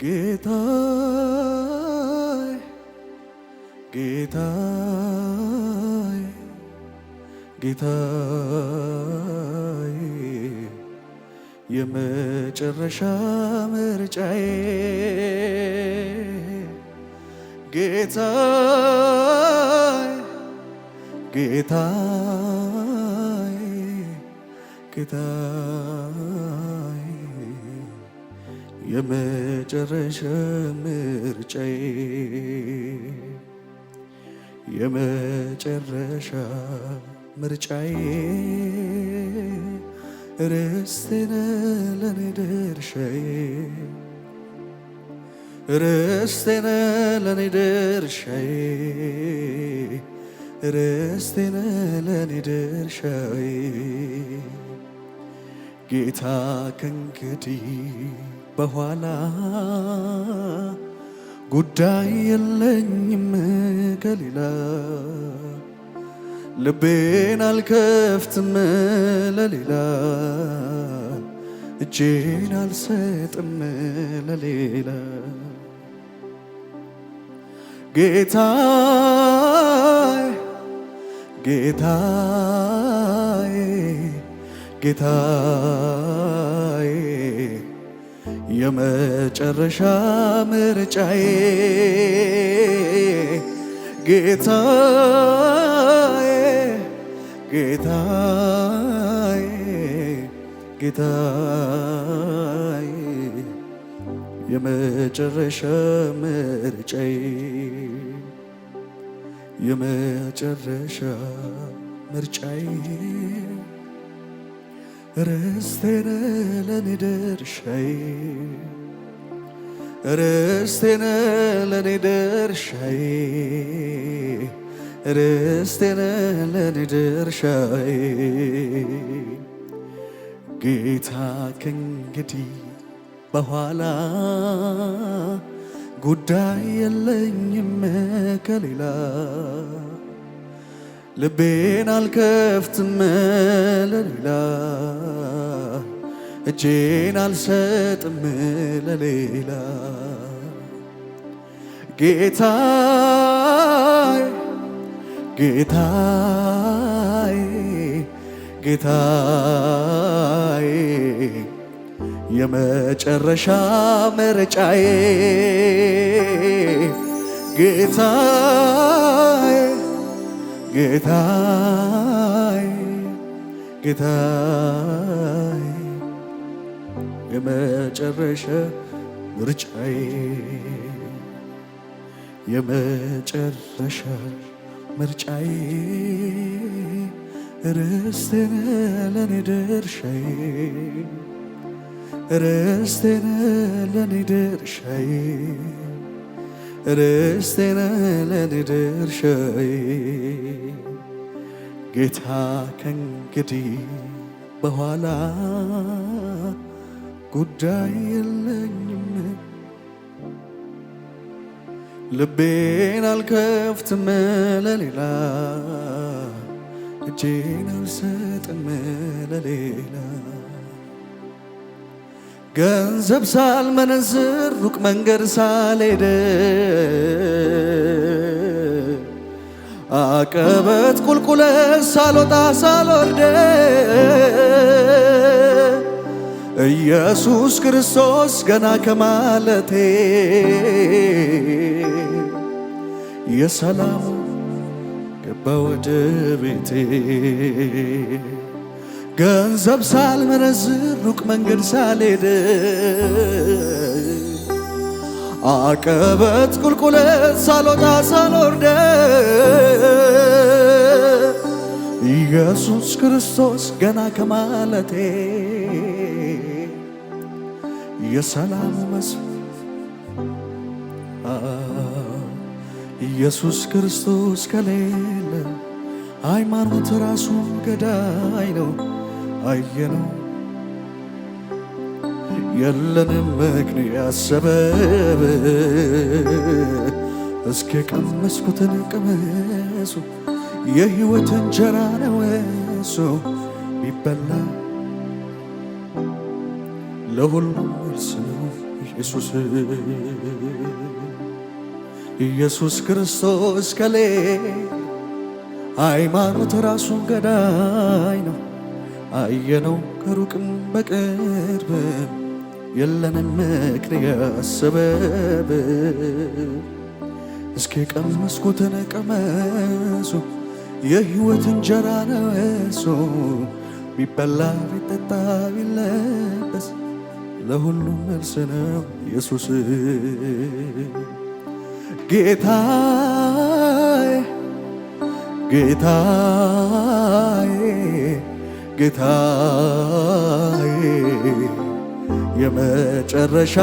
ጌታዬ ጌታዬ ጌታዬ የመጨረሻ ምርጫዬ ጌታዬ ጌታዬ ጌታዬ የመጨረሻ ምርጫዬ የመጨረሻ ምርጫዬ ርስቴ ነህ ለኔ ድርሻዬ ርስቴ ነህ ለኔ ድርሻዬ ርስቴ ነህ ለኔ ድርሻዬ ጌታ ከእንግዲህ በኋላ ጉዳይ የለኝም ከሌላ ልቤን አልከፍትም ለሌላ እጄን አልሰጥም ለሌላ ጌታዬ ጌታዬ ጌታዬ የመጨረሻ ምርጫዬ ጌታዬ ጌታዬ ጌታዬ የመጨረሻ ምርጫዬ የመጨረሻ ምርጫዬ ርስቴ ነህ ለኔ ድርሻዬ ርስቴ ነህ ለኔ ድርሻዬ ርስቴ ነህ ለኔ ድርሻዬ ጌታ ከእንግዲህ በኋላ ጉዳይ የለኝም ከሌላ ልቤን አልከፍትም ለሌላ እጄን አልሰጥም ለሌላ ጌታዬ ጌታዬ ጌታዬ የመጨረሻ ምርጫዬ ጌታዬ ጌታዬ ጌታዬ የመጨረሻ ምርጫዬ የመጨረሻ ምርጫዬ ርስቴ ነህ ለኔ ድርሻዬ ርስቴ ነህ ለኔ ድርሻዬ ርስቴ ነህ ለኔ ድርሻዬ ጌታ ከእንግዲህ በኋላ ጉዳይ የለኝም ልቤን አልከፍትም ለሌላ እጄን አልሰጥም ለሌላ ገንዘብ ሳልመነዝር ሩቅ መንገድ ሳልሄድ አቀበት ቁልቁለት ሳልወጣ ሳልወርድ ኢየሱስ ክርስቶስ ገና ከማለቴ የሰላሙ ገባ ወደ ቤቴ ገንዘብ ሳልመነዝር ሩቅ መንገድ ሳልሄድ አቀበት ቁልቁለት ሳልወጣ ሳልወርድ ኢየሱስ ክርስቶስ ገና ከማለቴ የሰላሙ መስፍን ኢየሱስ ክርስቶስ ከሌለ ሃይማኖት ራሱ ገዳይ ነው። አየነው የለንም ምክንያት ሰበብ እስኪ ቀመስኩትን ቅመሱ የሕይወት እንጀራ ነው እሱ ቢበላ ለሁሉም እርስ ነው ኢየሱስ ኢየሱስ ክርስቶስ ከሌለ ሃይማኖት ራሱን ገዳይ ነው። አየነው ከሩቅም በቅርብም የለንም ምክንያት ሰበብ። እስኪ ቀመስኩትን ቀመሱ የሕይወት እንጀራ ነው እሱ። ቢበላ ቢጠጣ ቢለበስ ለሁሉም መልስ ነው ኢየሱስ። ጌታዬ ጌታዬ ጌታዬ የመጨረሻ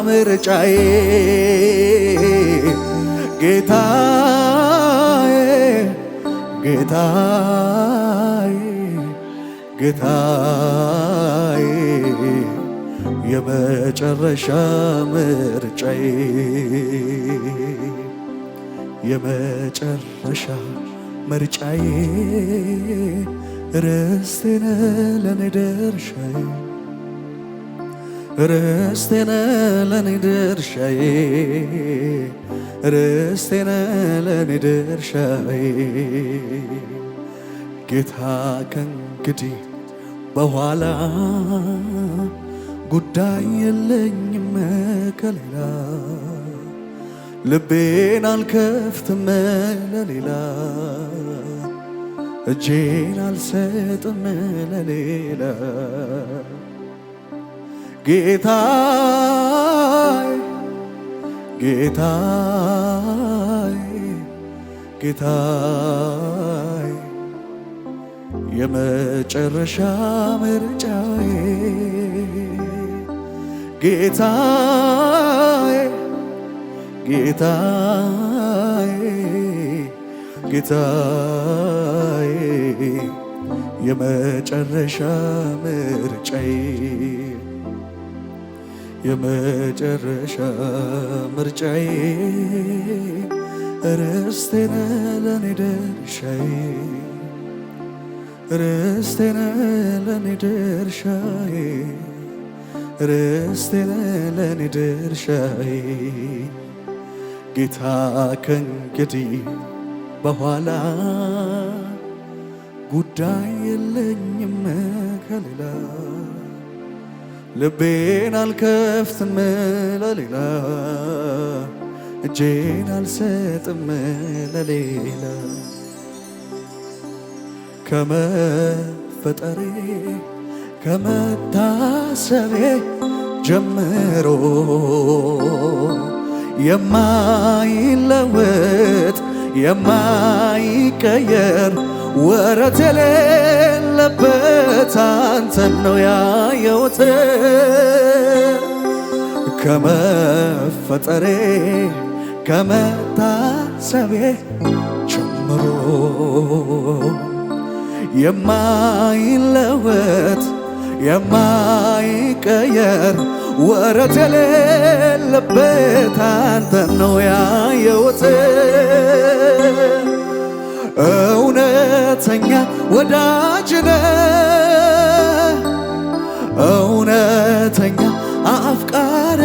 ምርጫዬ ጌታዬ ጌታዬ ጌታዬ የመጨረሻ ምርጫዬ የመጨረሻ ምርጫዬ ርስቴ ነህ ለኔ ድርሻዬ ርስቴ ነህ ለኔ ድርሻዬ ርስቴ ነህ ለኔ ድርሻዬ ጌታ ከእንግዲህ በኋላ ጉዳይ የለኝም ከሌላ ልቤን አልከፍትም ለሌላ እጄን አልሰጥም ለሌላ ጌታዬ ጌታዬ ጌታዬ የመጨረሻ ምርጫዬ ጌታዬ ጌታዬ ጌታዬ የመጨረሻ ምርጫዬ የመጨረሻ ምርጫዬ ርስቴ ነህ ለኔ ድርሻዬ ርስቴ ነህ ለኔ ድርሻዬ ርስቴ ነህ ለኔ ድርሻዬ ጌታ ከእንግዲህ በኋላ ጉዳይ የለኝም ከሌላ ልቤን አልከፍትም ለሌላ እጄን አልሰጥም ለሌላ ከመፈጠሬ ከመታሰቤ ጀምሮ የማይለወጥ የማይቀየር ወረት የሌለበት አንተን ነው ያየሁት ከመፈጠሬ ከመታሰቤ ጀምሮ የማይለወጥ የማይቀየር ወረት የሌለበት አንተን ነው ያየሁት እውነተኛ ወዳጅ ነህ እውነተኛ አፍቃሪ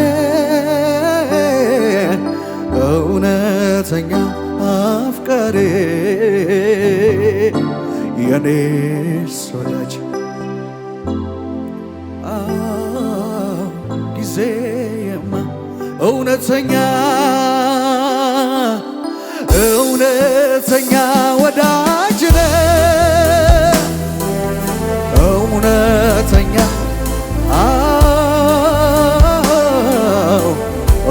እውነተኛ አፍቃሪ የኔስ ወዳጅ ጊዜማ እውነተኛ እውነተኛ ወዳጅ ነህ እውነተኛ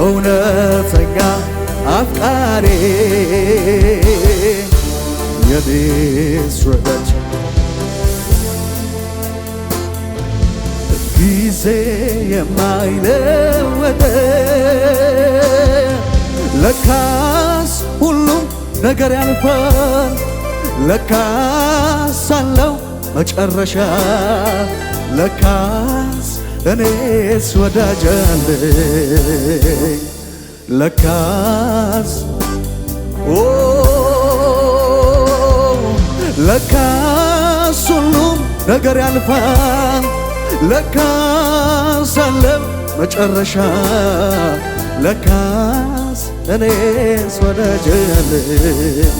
እውነተኛ አፍቃሪ የኔስ ወዳጅ ጊዜ የማይለወጥ ለካስ ሁሉም ነገር ያልፋል ለካስ አለው መጨረሻ ለካስ እኔስ ወዳጅ አለኝ ለካስ ለካስ ሁሉም ነገር ያልፋል ለካስ አለው መጨረሻ ለካስ እኔስ ወዳጅ አለኝ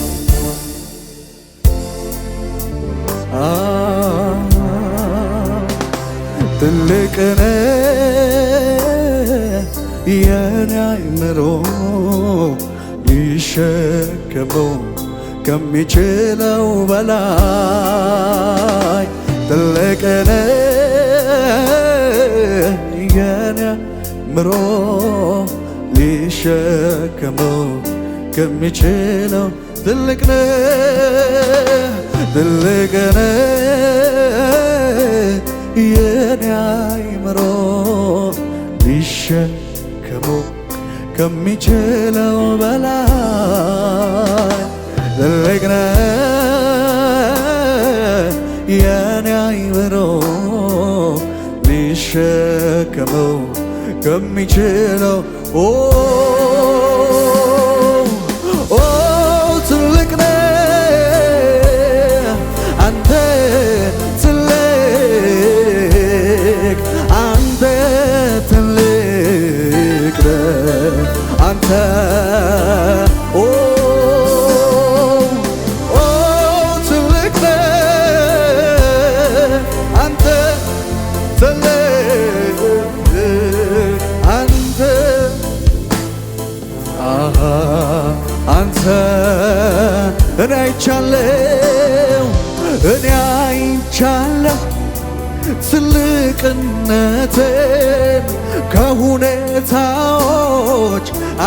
ትልቅ ነህ የኔ አእምሮ ሊሸከመው ከሚችለው በላይ ትልቅ ነህ የኔ አእምሮ ሊሸከመው ከሚችለው ትልቅ ነህ ትልቅ ነህ የኔ አእምሮ ሊሸከመው ከሚችለው በላይ ትልቅ ነህ የኔ አእምሮ ሊሸከመው ከሚችለው ትልቅ ነህ አንተ ትልቅ ነህ አንተ ትልቅ ነህ አንተ ትልቅ አንተ እኔ አይቻለሁ ትልቅነትን ከሁኔታዎች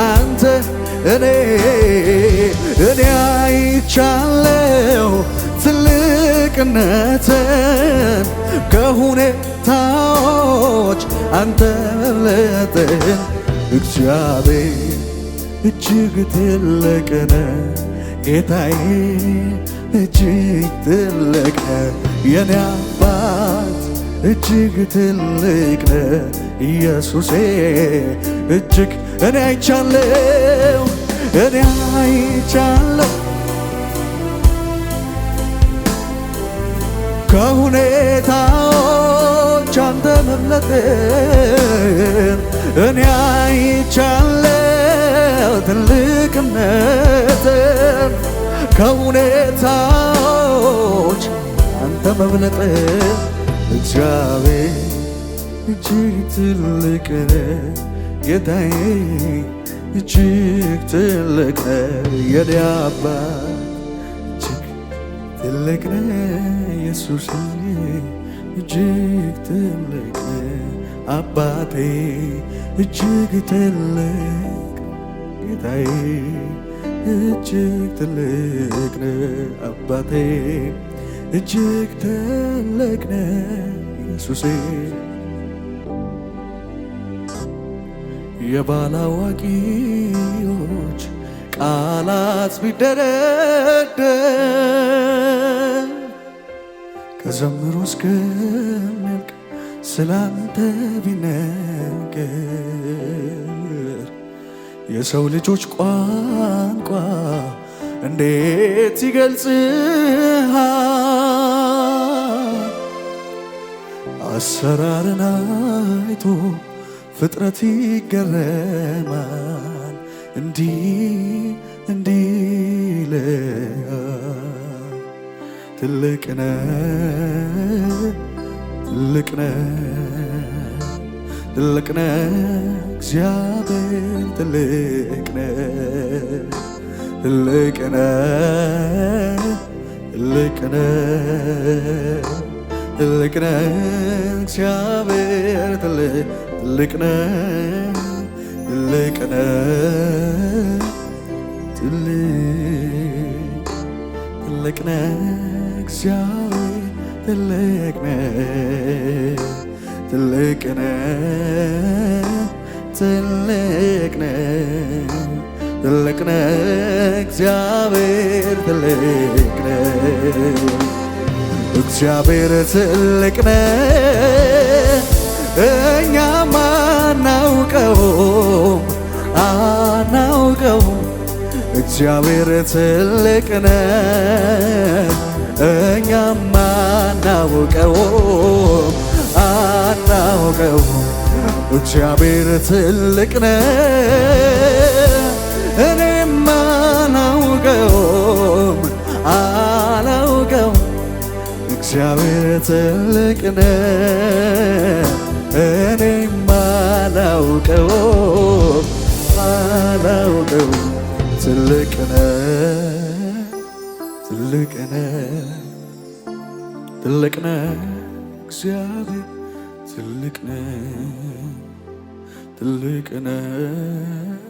አንተ እኔ አይቻለሁ ትልቅነትን ከሁኔታዎች አንተ መብለጥን እግዚአብሔር እጅግ ትልቅ ነህ ጌታዬ እጅግ ትልቅ ነህ የኔ አባት እጅግ ትልቅ ነህ ኢየሱሴ እጅግ እኔ አይቻለሁ ከሁኔታዎች አንተ መብለጥን እኔ አይቻለሁ ትልቅነትን ከሁኔታዎች አንተ መብለጥን እግዚአብሔር እጅግ ትልቅ ነህ ጌታዬ እጅግ ትልቅ ነህ የኔ አባት እጅግ ትልቅ ነህ ኢየሱስ እጅግ ትልቅ ነህ አባቴ እጅግ ትልቅ ጌታዬ እጅግ ትልቅ ነህ አባቴ እጅግ ትልቅ ነህ ኢየሱሴ የባላዋቂዎች ቃላት ቢደረደር ከዘምሩ እስከሚያልቅ ስላንተ ቢነገር የሰው ልጆች ቋንቋ እንዴት ይገልጽሃል አሰራርን አይቶ ፍጥረት ይገረማል እንዲህ ይልሃል ትልቅ ነህ እግዚአብሔር ትልቅ ነህ እግዚአብሔር ትልቅ ነህ እግዚአብሔር ትልቅ ነህ እግዚአብሔር እግዚአብሔር ትልቅ ነህ እኛም አናውቀውም እግዚአብሔር ትልቅ ነህ እኛም አናውቀውም እግዚአብሔር ትልቅ ነው። እኔም አላውቀውም እግዚአብሔር ትልቅ ነው። እኔም አላውቀውም ትልቅ ነው እግዚአብሔር ትልቅ ነው።